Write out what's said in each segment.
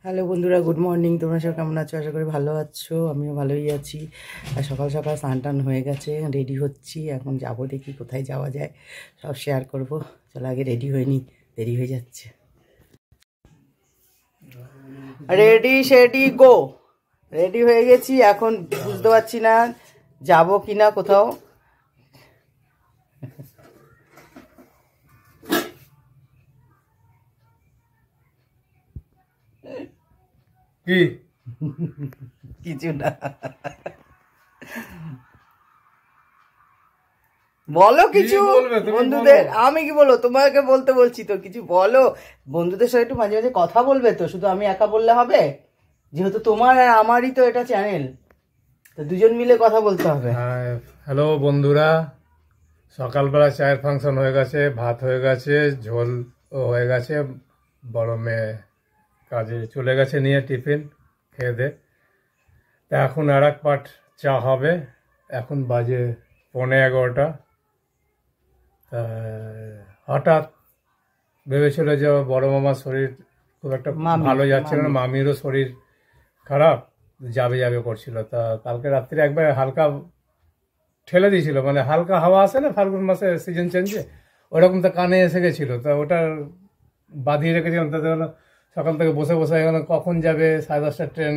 Hello বন্ধুরা, good morning. তোমরা সব কেমন আছো? আশা করি ভালো আছো। আমিও ভালোই আছি। আর সকাল সকাল স্নান টান হয়ে গেছে, রেডি হচ্ছি। এখন যাবো, দেখি কোথায় যাওয়া যায়, সব শেয়ার করব। চলো আগে রেডি হয়ে নি, দেরি হয়ে যাচ্ছে। রেডি সেডি গো। রেডি হয়ে গেছি। এখন বুঝতে পারছি না যাবো কিনা কোথাও। কি কিছু না, বলো কিছু বন্ধুদের। আমি কি বলবো, তোমাকে বলতে বলছি তো, কিছু বলো। বন্ধুদের সাথে একটু মাঝে মাঝে কথা বলবে তো, শুধু আমি একা বললে হবে? যেহেতু তোমার আর আমারই তো এটা চ্যানেল, তো দুজন মিলে কথা বলতে হবে। হ্যালো বন্ধুরা, সকালবেলা চায়ের ফাংশন হয়ে গেছে, ভাত হয়ে গেছে, ঝোল হয়ে গেছে। বড় মেয়ে কাজে চলে গেছে নিয়ে টিফিন খেয়ে দে। তা এখন আর এক পাট চা হবে। এখন বাজে 11:15। হঠাৎ ভেবেছিল যে বড় মামার শরীর খুব একটা ভালো যাচ্ছে না, মামিরও শরীর খারাপ, যাবে যাবে করছিল। তা কালকে রাত্রে একবার হালকা ঠেলে দিয়েছিল, মানে হালকা হাওয়া আসে না ফাল্গুন মাসে, সিজন চেঞ্জে, ওরকম তো কানে এসে গেছিলো। তা ওটা বাঁধিয়ে রেখেছিলাম। তাতে সকাল থেকে বসে বসে এখানে কখন যাবে, 10:30টার ট্রেন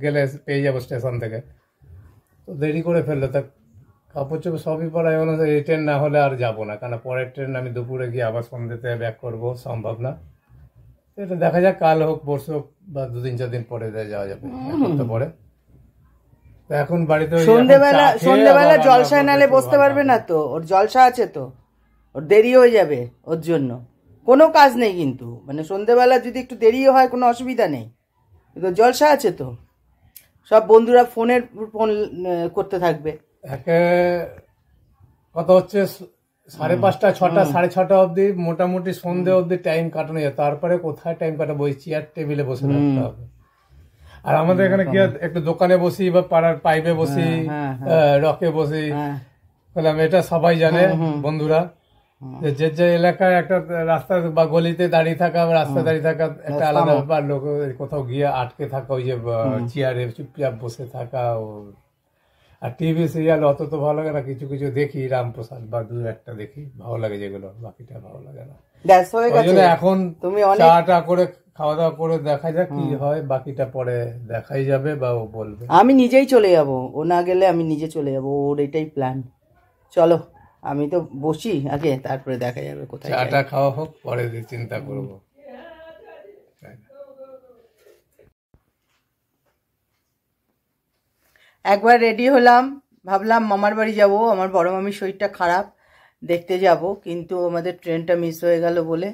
গেলে পেয়ে যাবো স্টেশন থেকে। তো দেরি করে ফেললো। তা কাপড় চোপড় সবই পরা, এখন এই ট্রেন না হলে আর যাবো না, কারণ পরের ট্রেন আমি দুপুরে গিয়ে আবার সন্ধ্যেতে ব্যাক করবো, সম্ভব না। এটা দেখা যাক, কাল হোক পরশু হোক বা 2-3-4 দিন পরে যাওয়া যাবে, তো পরে। এখন বাড়িতে সন্ধ্যেবেলা জলসায় নালে বসতে পারবে না তো, ওর জলসা আছে তো, ওর দেরি হয়ে যাবে। ওর জন্য কোনো কাজ নেই, কিন্তু মানে সন্ধ্যেবেলা যদি একটু দেরিও হয় কোনো অসুবিধা নেই, কিন্তু জলসা আছে তো। সব বন্ধুরা ফোন করতে থাকবে। একে কথা হচ্ছে 5:30, 6টা, 6:30 অবধি মোটামুটি সন্ধ্যে অবধি টাইম কাটানো যায়। তারপরে কোথায় টাইম কাটাবো, ওই চেয়ার টেবিলে বসে থাকতে হবে। আর আমাদের এখানে কি একটু দোকানে বসি বা পাড়ার পাইপে বসি, রকে বসি, বললাম এটা সবাই জানে বন্ধুরা, যে যে এলাকায় একটা রাস্তা বা গলিতে দাঁড়িয়ে থাকা, রাস্তায় দাঁড়িয়ে থাকা একটা আলাদা ব্যাপার। লোক কোথাও গিয়ে আটকে থাকা, ওই যে চেয়ারে চুপচাপ বসে থাকা। আর টিভি সিরিয়াল অত তো ভালো লাগে না, কিছু কিছু দেখি, রামপ্রসাদ বা 2-1টা দেখি, ভালো লাগে যেগুলো, বাকিটা ভালো লাগে না। এখন তুমি চাটা করে খাওয়া দাওয়া করে দেখা যাক কি হয়, বাকিটা পরে দেখাই যাবে বা ও বলবে। আমি নিজেই চলে যাব, ও না গেলে আমি নিজে চলে যাব, ওর এটাই প্ল্যান। চলো আমি তো বসি আগে, তারপরে দেখা যাবে কোথায়। চাটা খাওয়া হোক, পরে চিন্তা করবো। একবার রেডি হলাম, ভাবলাম মামার বাড়ি যাব, আমার বড় মামির শরীরটা খারাপ, দেখতে যাব, কিন্তু আমাদের ট্রেনটা মিস হয়ে গেল বলে।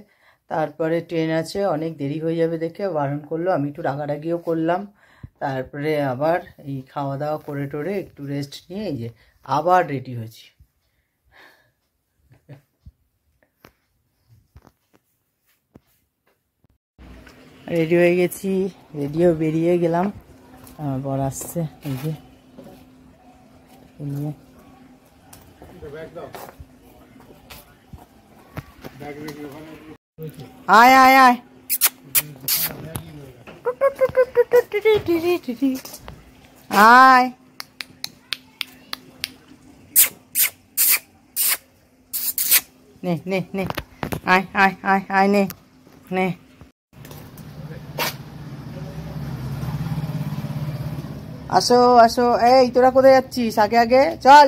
তারপরে ট্রেন আছে, অনেক দেরি হয়ে যাবে দেখে বারণ করলো। আমি একটু রাগারাগিও করলাম। তারপরে আবার এই খাওয়া দাওয়া করে টোরে একটু রেস্ট নিয়ে এই যে আবার রেডি হয়েছি। রেডি হয়ে গেছি, রেডিও বেরিয়ে গেলাম। আমার বর আসছে, এই যে নিয়ে। আয় আয় আয়, আয়। নে নে নে, আয় আয় আয় আয়, নে নে। আসো আসো, এই তোরা কোথায় যাচ্ছিস? আগে আগে চল।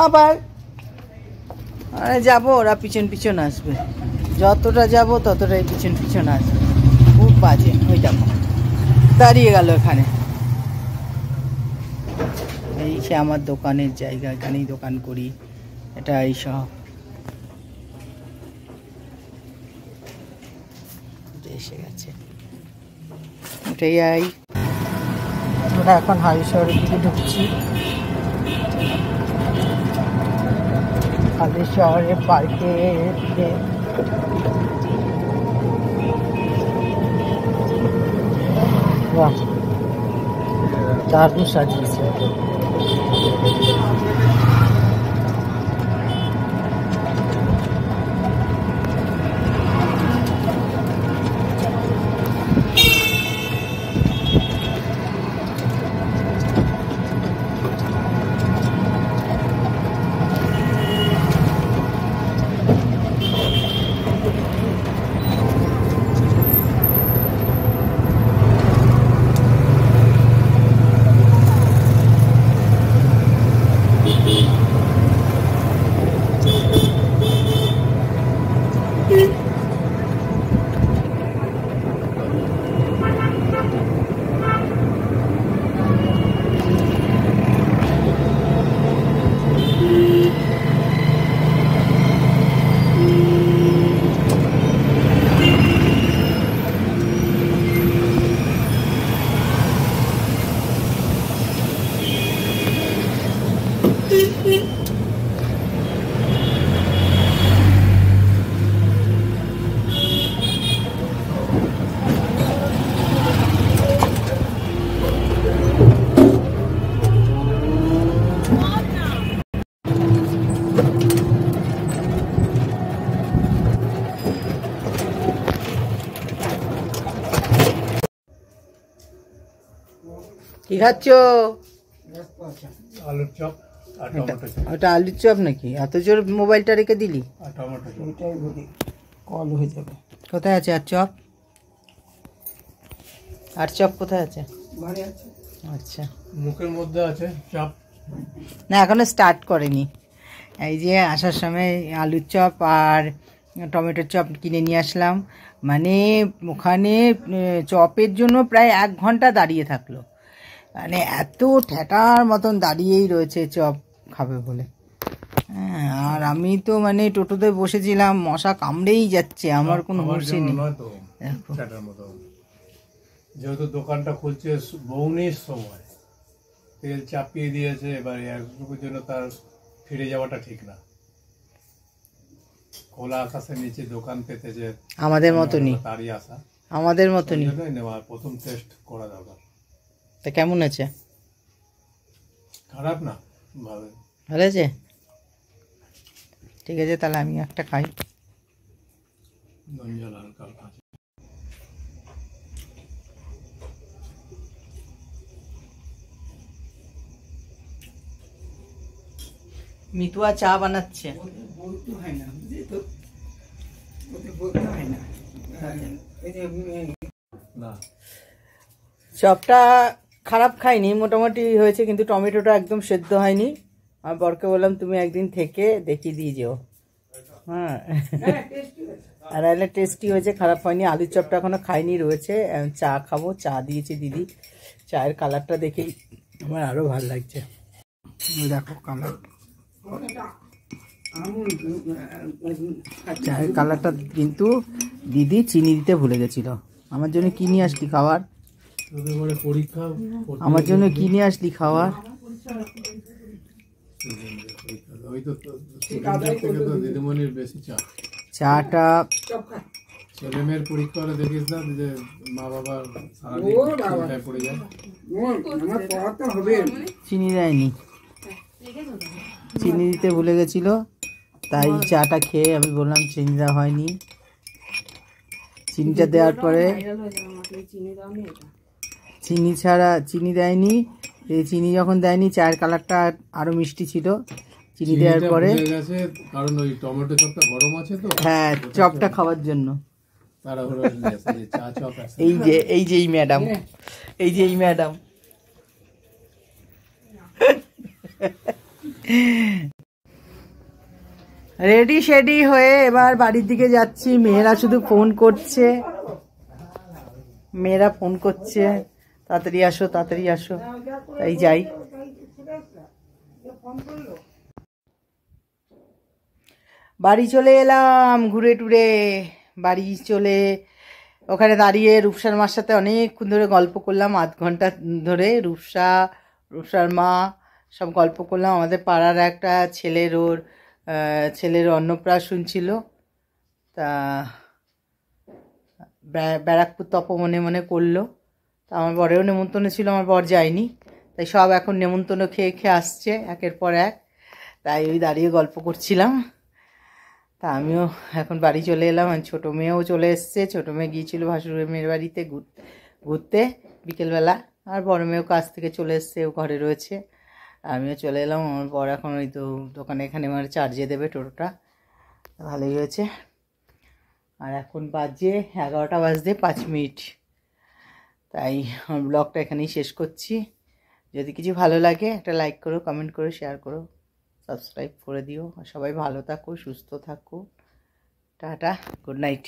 আবার আরে যাবো, ওরা পিছন পিছন আসবে, যতটা যাবো ততটাই পিছন পিছন আসবে। খুব বাজে। ওই দেখো দাঁড়িয়ে গেল এখানে। এই সে আমার দোকানের জায়গা, এখানেই দোকান করি, এটা এই সব এসে গেছে। উঠে যাই। আমরা এখন হাই শহরের দিকে ঢুকছি। হাই শহরে পার্কে দারুণ সাজিয়েছে। কি খাচ্ছ? আলুর চপ আর টমেটো চপ ওটা আলুর চপ নাকি? এত জোর মোবাইলটা রেখে দিলি? আর টমেটো চপ। এটাই বলি, কল হয়ে যাবে। কোথায় আছে আর চপ? আর চপ কোথায় আছে? ঘরে আছে। আচ্ছা, মুখের মধ্যে আছে চপ। না এখনো স্টার্ট করেনি। এই যে আসার সময় আলুর চপ আর টমেটোর চপ কিনে নিয়ে আসলাম। মানে ওখানে চপের জন্য প্রায় 1 ঘন্টা দাঁড়িয়ে থাকলো। মানে এত ঠেটার মতন দাঁড়িয়েই রয়েছে চপ খাবে বলে। হ্যাঁ, আর আমি তো মানে টোটোতে বসেছিলাম, মশা কামড়েই যাচ্ছে, আমার কোনো হুঁশই নেই। দেখো। যেহেতু দোকানটা খুলছে বৌনির সময়, তেল চাপিয়ে দিয়েছে, এবার একটুকুর জন্য তার ফিরে যাওয়াটা ঠিক না। খোলা আকাশের নিচে দোকান পেতেছে আমাদের মতনই, তারই আশা, আমাদের মতনই নেওয়া। প্রথম টেস্ট করা দরকার। তা কেমন আছে? খারাপ না, ভালো। ভালো আছে? ঠিক আছে, তাহলে আমি একটা খাই। গঞ্জল হালকা হালকা আছে। মিতুয়া চা বানাচ্ছে। না, চপটা খারাপ খাইনি, মোটামুটি হয়েছে, কিন্তু টমেটোটা একদম সেদ্ধ হয়নি। আমি বরকে বললাম তুমি একদিন থেকে দেখিয়ে দিয়ে যেও। হ্যাঁ, আর এলে টেস্টি হয়েছে, খারাপ হয়নি। আলুর চপটা এখনো খাইনি, রয়েছে। চা খাবো, চা দিয়েছে দিদি। চায়ের কালারটা দেখেই আমার আরো ভালো লাগছে। দেখো কালার, চায়ের কালারটা। কিন্তু দিদি চিনি দিতে ভুলে গেছিল। আমার জন্য কি নিয়ে আসলি খাবার? পরীক্ষা আমার জন্য কি নিয়ে আসলি খাবার? ওই তো দিদিমণির বেশি চা। চাটা ছেলে মেয়ের পরীক্ষা হলে দেখিস না যে মা বাবা সারাদিন পড়ে যায়। চিনি দেয়নি, চিনি দিতে ভুলে গেছিল, তাই চাটা খেয়ে আমি বললাম চিনি দেওয়া হয়নি। চিনিটা দেওয়ার পরে চিনি ছাড়া চিনি দেয়নি। এই চিনি যখন দেয়নি চায়ের কালারটা আরো মিষ্টি ছিল। চিনি দেওয়ার পরে কারণ ওই টমেটো চপটা গরম আছে তো, হ্যাঁ চপটা খাওয়ার জন্য। এই যে এই ম্যাডাম, এই ম্যাডাম রেডি শেডি হয়ে এবার বাড়ির দিকে যাচ্ছি। মেয়েরা শুধু ফোন করছে, মেয়েরা ফোন করছে, তাড়াতাড়ি আসো তাড়াতাড়ি আসো, তাই যাই। বাড়ি চলে এলাম ঘুরে টুরে। বাড়ি চলে ওখানে দাঁড়িয়ে রূপসার মার সাথে অনেকক্ষণ ধরে গল্প করলাম, 8 ঘন্টা ধরে। রূপসার মা সব গল্প করলাম। আমাদের পাড়ার একটা ছেলের অন্নপ্রাশন ছিল, তা ব্যারাকপুর তপমনে মনে করলো। তা আমার বরেও নেমন্তন্ন ছিল, আমার বর যায়নি। তাই সব এখন নেমন্তন্ন খেয়ে খেয়ে আসছে একের পর এক। তাই ওই দাঁড়িয়ে গল্প করছিলাম। তা আমিও এখন বাড়ি চলে এলাম। ছোটো মেয়েও চলে এসছে। ছোটো মেয়ে গিয়েছিল ভাসুরের মেয়ের বাড়িতে ঘুরতে বিকেলবেলা, আর বড় মেয়েও কাজ থেকে চলে এসছে, ও ঘরে রয়েছে। আমিও চলে এলাম। আমার বর এখন ওই তো দোকানে এখানে মানে চার্জে দেবে টোটোটা, ভালোই হয়েছে। আর এখন বাজে 11টা বাজতে 5 মিনিট। তাই আমার ব্লগটা এখানেই শেষ করছি। যদি কিছু ভালো লাগে একটা লাইক করো, কমেন্ট করো, শেয়ার করো, সাবস্ক্রাইব করে দিও। আর সবাই ভালো থাকো, সুস্থ থাকো। Tata, good night.